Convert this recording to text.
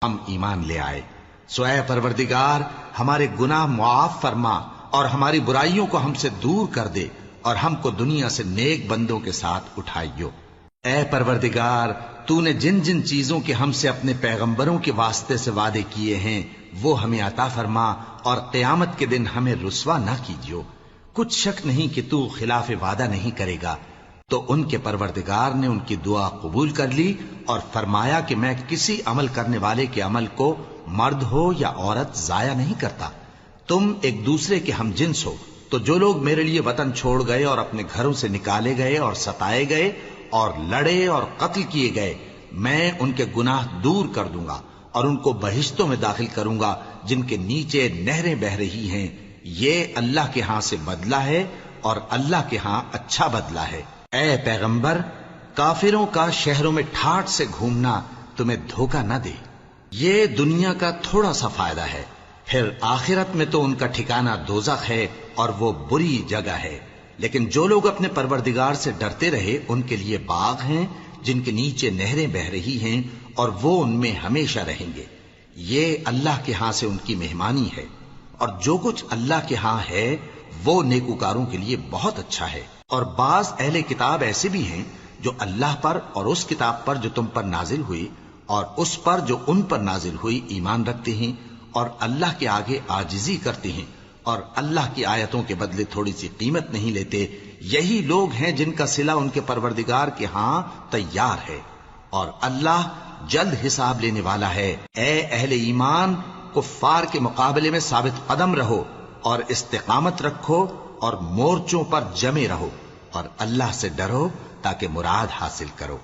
ہم ایمان لے آئے۔ سو اے پروردگار ہمارے گناہ معاف فرما اور ہماری برائیوں کو ہم سے دور کر دے اور ہم کو دنیا سے نیک بندوں کے ساتھ اٹھائیو۔ اے پروردگار تو نے جن جن چیزوں کے ہم سے اپنے پیغمبروں کے واسطے سے وعدے کیے ہیں وہ ہمیں عطا فرما اور قیامت کے دن ہمیں رسوا نہ کیجیو۔ کچھ شک نہیں کہ تو خلاف وعدہ نہیں کرے گا۔ تو ان کے پروردگار نے ان کی دعا قبول کر لی اور فرمایا کہ میں کسی عمل کرنے والے کے عمل کو مرد ہو یا عورت ضائع نہیں کرتا۔ تم ایک دوسرے کے ہم جنس ہو، تو جو لوگ میرے لیے وطن چھوڑ گئے اور اپنے گھروں سے نکالے گئے اور ستائے گئے اور لڑے اور قتل کیے گئے، میں ان کے گناہ دور کر دوں گا اور ان کو بہشتوں میں داخل کروں گا جن کے نیچے نہریں بہ رہی ہیں۔ یہ اللہ کے ہاں سے بدلہ ہے اور اللہ کے ہاں اچھا بدلہ ہے۔ اے پیغمبر کافروں کا شہروں میں ٹھاٹ سے گھومنا تمہیں دھوکہ نہ دے، یہ دنیا کا تھوڑا سا فائدہ ہے، پھر آخرت میں تو ان کا ٹھکانہ دوزخ ہے اور وہ بری جگہ ہے۔ لیکن جو لوگ اپنے پروردگار سے ڈرتے رہے ان کے لیے باغ ہیں جن کے نیچے نہریں بہ رہی ہیں اور وہ ان میں ہمیشہ رہیں گے۔ یہ اللہ کے ہاں سے ان کی مہمانی ہے، اور جو کچھ اللہ کے ہاں ہے وہ نیکوکاروں کے لیے بہت اچھا ہے۔ اور بعض اہل کتاب ایسے بھی ہیں جو اللہ پر اور اس کتاب پر جو تم پر نازل ہوئی اور اس پر جو ان پر نازل ہوئی ایمان رکھتے ہیں اور اللہ کے آگے عاجزی کرتے ہیں اور اللہ کی آیتوں کے بدلے تھوڑی سی قیمت نہیں لیتے۔ یہی لوگ ہیں جن کا صلہ ان کے پروردگار کے ہاں تیار ہے، اور اللہ جلد حساب لینے والا ہے۔ اے اہل ایمان کفار کے مقابلے میں ثابت قدم رہو اور استقامت رکھو اور مورچوں پر جمے رہو اور اللہ سے ڈرو تاکہ مراد حاصل کرو۔